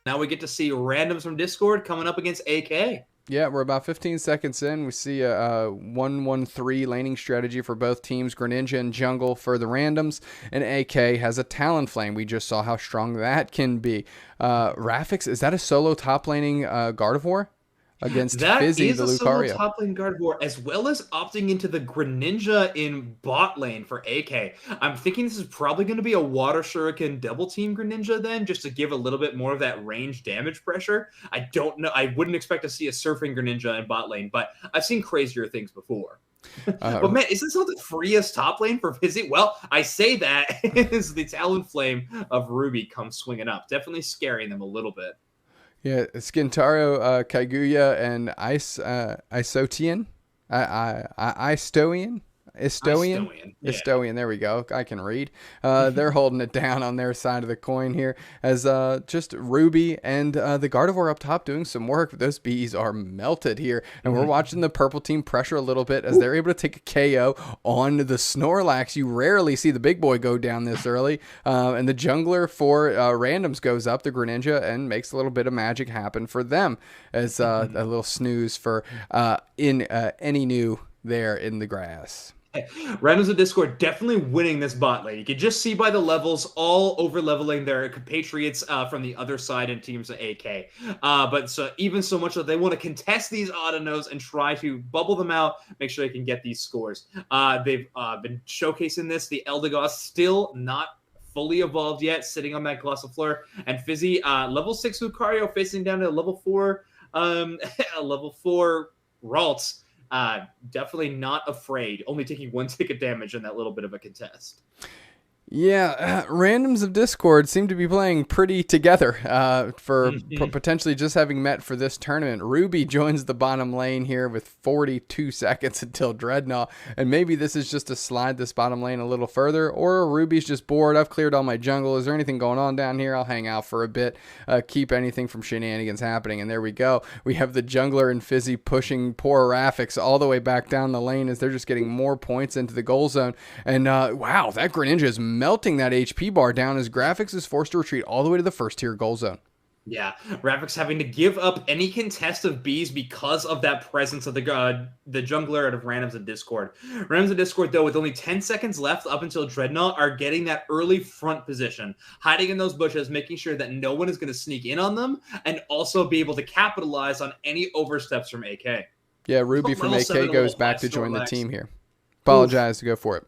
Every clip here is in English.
now we get to see randoms from Discord coming up against AK. Yeah, we're about 15 seconds in. We see a 1-1-3 laning strategy for both teams. Greninja and Jungle for the randoms, and AK has a Talonflame. We just saw how strong that can be. Rafix, is that a solo top laning Gardevoir against That Fizzy, is the a solo Lucario? top lane Gardevoir, as well as opting into the Greninja in bot lane for AK. I'm thinking this is probably going to be a Water Shuriken double team Greninja then, just to give a little bit more of that range damage pressure. I don't know. I wouldn't expect to see a Surfing Greninja in bot lane, but I've seen crazier things before. But man, is this not the freest top lane for Fizzy? Well, I say that as the Talonflame of Ruby comes swinging up, definitely scaring them a little bit. Yeah, Skintaro, Kaguya, and Isotian, Istoian, Estoian, Estonian, yeah. Estoian. There we go. I can read. They're holding it down on their side of the coin here, as just Ruby and the Gardevoir up top doing some work. Those bees are melted here, and we're watching the purple team pressure a little bit as they're able to take a KO on the Snorlax. You rarely see the big boy go down this early, and the jungler for randoms goes up, the Greninja, and makes a little bit of magic happen for them as a little snooze for any new there in the grass. Randoms of Discord definitely winning this bot lane. You can just see by the levels all over leveling their compatriots from the other side in teams of AK. But so even so much that they want to contest these Autonos and try to bubble them out, make sure they can get these scores. They've been showcasing this. The Eldegoss still not fully evolved yet, sitting on that Glossifleur. And Fizzy, level 6 Lucario facing down to level 4, a level 4 Ralts. Definitely not afraid, only taking 1 ticket damage in that little bit of a contest. Yeah, randoms of Discord seem to be playing pretty together for potentially just having met for this tournament. Ruby joins the bottom lane here with 42 seconds until Dreadnought, and maybe this is just to slide this bottom lane a little further, or Ruby's just bored. I've cleared all my jungle. Is there anything going on down here? I'll hang out for a bit, keep anything from shenanigans happening, and there we go. We have the jungler and Fizzy pushing poor Rafix all the way back down the lane as they're just getting more points into the goal zone, and wow, that Greninja is melting that HP bar down as Graphics is forced to retreat all the way to the first tier goal zone. Yeah, Ravix having to give up any contest of bees because of that presence of the jungler out of randoms and Discord. Randoms and Discord, though, with only 10 seconds left up until Dreadnought, are getting that early front position, hiding in those bushes, making sure that no one is going to sneak in on them, and also be able to capitalize on any oversteps from AK. Yeah, Ruby from AK goes back to join the team here. Apologize to go for it.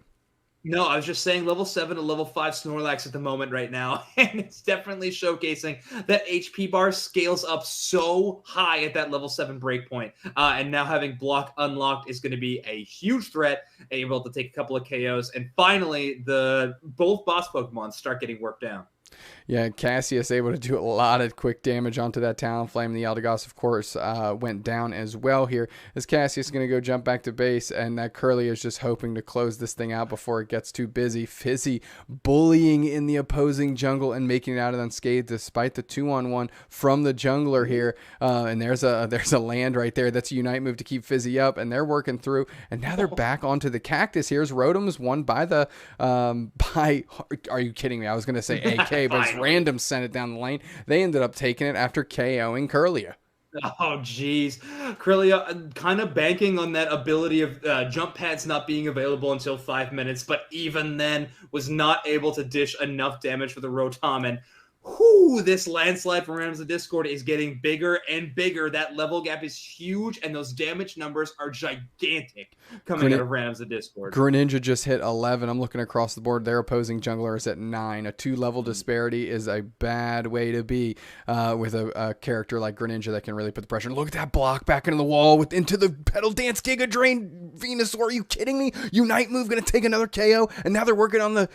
No, I was just saying level 7 to level 5 Snorlax at the moment right now, and it's definitely showcasing that HP bar scales up so high at that level 7 breakpoint, and now having block unlocked is going to be a huge threat, able to take a couple of KOs, and finally, both boss Pokemon start getting worked down. Yeah, Cassius able to do a lot of quick damage onto that Talonflame. The Eldegoss, of course, went down as well here. As Cassius is going to go jump back to base, and that Curly is just hoping to close this thing out before it gets too busy. Fizzy bullying in the opposing jungle and making it out unscathed despite the 2-on-1 from the jungler here. And there's a land right there. That's a Unite move to keep Fizzy up, and they're working through. And now they're back onto the Cactus. Here's Rotom's won by the are you kidding me? I was going to say AK, but it's random sent it down the lane. They ended up taking it after KOing Kirlia. Oh, geez. Kirlia kind of banking on that ability of jump pads not being available until 5 minutes, but even then was not able to dish enough damage for the Rotom. And this landslide from Randoms of Discord is getting bigger and bigger. That level gap is huge, and those damage numbers are gigantic coming out of Randoms of Discord. Greninja just hit 11. I'm looking across the board. Their opposing jungler is at 9. A 2-level disparity is a bad way to be with a character like Greninja that can really put the pressure. Look at that block back into the wall into the Petal Dance Giga Drain Venusaur. Are you kidding me? Unite move going to take another KO, and now they're working on the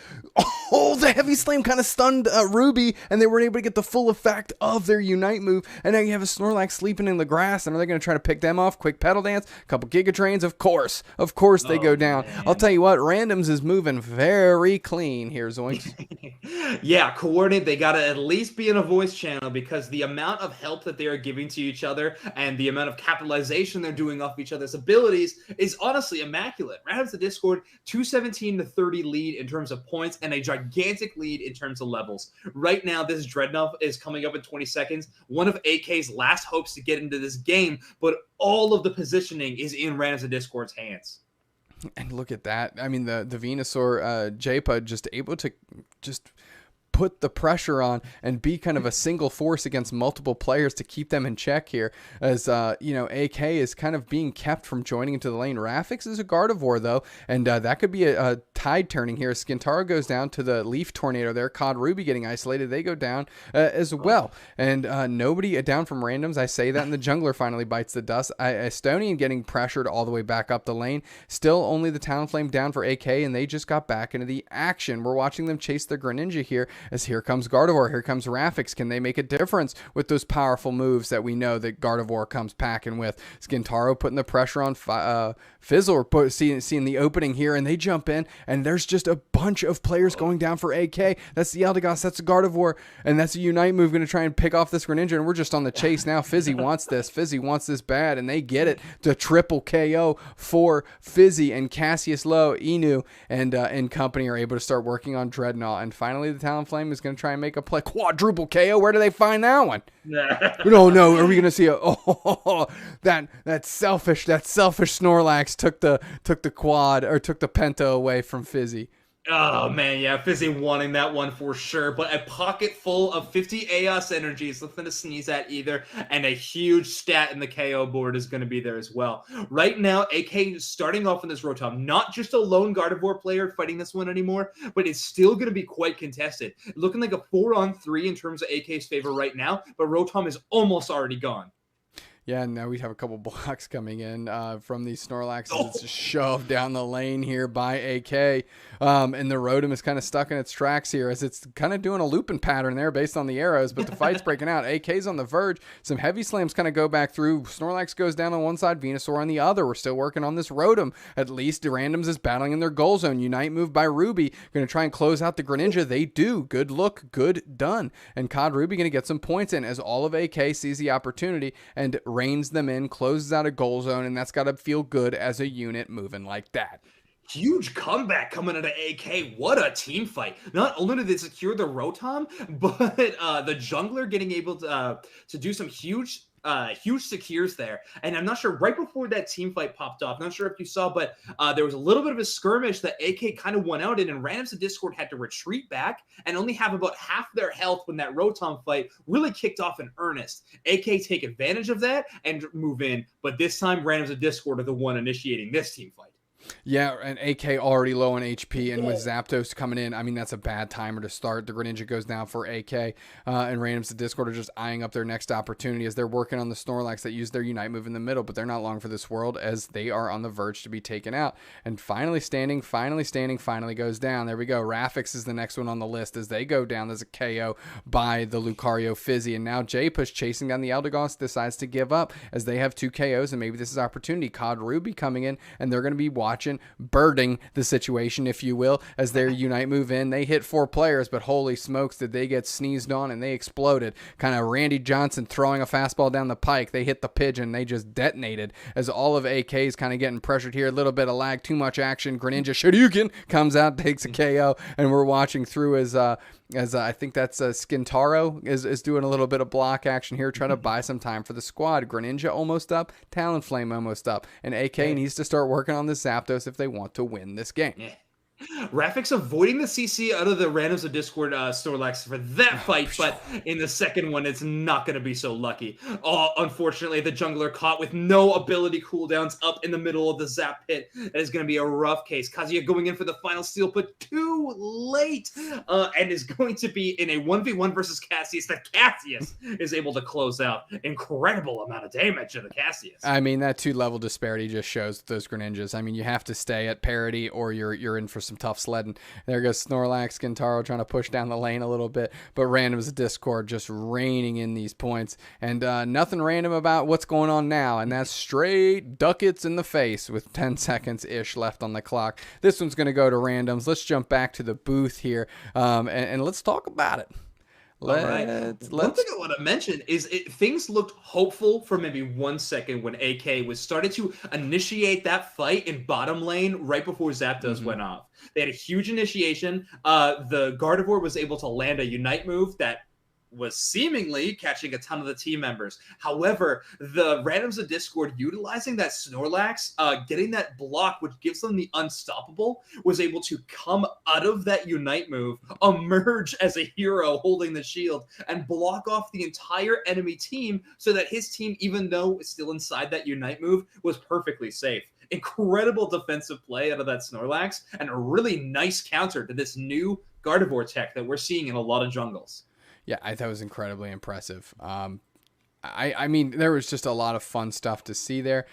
Heavy Slam kind of stunned Ruby, and they weren't able to get the full effect of their Unite move. And now you have a Snorlax sleeping in the grass, and are they going to try to pick them off? Quick Petal Dance, a couple Giga Drains, of course they go down. Man. I'll tell you what, Randoms is moving very clean here, Zoinks. Yeah, coordinate. They got to at least be in a voice channel, because the amount of help that they are giving to each other and the amount of capitalization they're doing off each other's abilities is honestly immaculate. Randoms of Discord, 217 to 30 lead in terms of points, and a gigantic lead in terms of levels. Right now, this Dreadnought is coming up in 20 seconds. One of AK's last hopes to get into this game, but all of the positioning is in Randoms of Discord's hands. And look at that. I mean, the Venusaur J-Pud just able to just put the pressure on and be kind of a single force against multiple players to keep them in check here, as you know, AK is kind of being kept from joining into the lane. Rafix is a Gardevoir though, and that could be a tide turning here. Skintaro goes down to the Leaf Tornado there. Cod Ruby getting isolated, they go down as well, and nobody down from randoms. I say that, and the jungler finally bites the dust. Estonian getting pressured all the way back up the lane. Still only the Talonflame down for AK, and they just got back into the action. We're watching them chase the Greninja here, as here comes Gardevoir, here comes Rafix. Can they make a difference with those powerful moves that we know that Gardevoir comes packing with? Skintaro putting the pressure on Fizzle, seeing the opening here, and they jump in, and there's just a bunch of players going down for AK. That's the Eldegoss, that's the Gardevoir, and that's a Unite move going to try and pick off this Greninja, and we're just on the chase now. Fizzy wants this bad, and they get it. The triple KO for Fizzy, and Cassius Low, Inu, and company are able to start working on Dreadnought, and finally the Talonflame is going to try and make a play. Quadruple KO, where do they find that one? No, are we going to see that selfish Snorlax took the quad, or took the penta away from Fizzy. Oh, man, yeah, Fizzy wanting that one for sure, but a pocket full of 50 AOS energy is nothing to sneeze at either, and a huge stat in the KO board is going to be there as well. Right now, AK is starting off in this Rotom, not just a lone Gardevoir player fighting this one anymore, but it's still going to be quite contested. Looking like a 4-on-3 in terms of AK's favor right now, but Rotom is almost already gone. Yeah, and now we have a couple blocks coming in from these Snorlaxes. It's just shoved down the lane here by AK. And the Rotom is kind of stuck in its tracks here, as it's kind of doing a looping pattern there based on the arrows, but the fight's breaking out. AK's on the verge. Some heavy slams kind of go back through. Snorlax goes down on one side, Venusaur on the other. We're still working on this Rotom. At least the randoms is battling in their goal zone. Unite move by Ruby. Going to try and close out the Greninja. They do. Good look. Good done. And Cod Ruby going to get some points in, as all of AK sees the opportunity and reins them in, closes out a goal zone, and that's got to feel good as a unit moving like that. Huge comeback coming out of AK. What a team fight. Not only did they secure the Rotom, but the jungler getting able to do some huge secures there. And I'm not sure, right before that team fight popped off, not sure if you saw, but there was a little bit of a skirmish that AK kind of won out in, and Randoms of Discord had to retreat back and only have about half their health when that Rotom fight really kicked off in earnest. AK take advantage of that and move in, but this time Randoms of Discord are the one initiating this team fight. Yeah, and AK already low on HP, and with Zapdos coming in, I mean, that's a bad timer to start. The Greninja goes down for AK, and Randoms to Discord are just eyeing up their next opportunity as they're working on the Snorlax that use their Unite move in the middle, but they're not long for this world, as they are on the verge to be taken out. And finally goes down. There we go. Rafix is the next one on the list as they go down. There's a KO by the Lucario Fizzy, and now J-Push chasing down the Eldegoss decides to give up as they have 2 KOs, and maybe this is opportunity. Cod Ruby coming in, and they're going to be birding the situation, if you will, as their Unite move in. They hit 4 players, but holy smokes, did they get sneezed on, and they exploded. Kind of Randy Johnson throwing a fastball down the pike. They hit the pigeon. They just detonated as all of AK's kind of getting pressured here. A little bit of lag, too much action. Greninja Shoryuken comes out, takes a KO, and we're watching through as I think that's Skintaro is doing a little bit of block action here, trying to buy some time for the squad. Greninja almost up, Talonflame almost up, and AK needs to start working on the Zapdos if they want to win this game. Yeah. Rafix avoiding the CC out of the Randoms of Discord Snorlax for that fight, but in the second one, it's not going to be so lucky. Unfortunately, the jungler caught with no ability cooldowns up in the middle of the Zap pit. That is going to be a rough case. Kazuya going in for the final steal, but too late, and is going to be in a 1v1 versus Cassius that Cassius is able to close out. Incredible amount of damage to the Cassius. I mean, that 2-level disparity just shows those Greninjas. I mean, you have to stay at parity or you're in for some tough sledding. There goes Snorlax, Skintaro trying to push down the lane a little bit, but Randoms of Discord just raining in these points, and nothing random about what's going on now, and that's straight ducats in the face with 10 seconds-ish left on the clock. This one's going to go to Randoms. Let's jump back to the booth here, and let's talk about it. One thing I want to mention is things looked hopeful for maybe 1 second when AK was started to initiate that fight in bottom lane right before Zapdos went off. They had a huge initiation. The Gardevoir was able to land a Unite move that was seemingly catching a ton of the team members. However, the randoms of Discord utilizing that Snorlax, getting that block, which gives them the unstoppable, was able to come out of that Unite move, emerge as a hero holding the shield, and block off the entire enemy team so that his team, even though it's still inside that Unite move, was perfectly safe. Incredible defensive play out of that Snorlax, and a really nice counter to this new Gardevoir tech that we're seeing in a lot of jungles. Yeah, I thought it was incredibly impressive. I mean, there was just a lot of fun stuff to see there.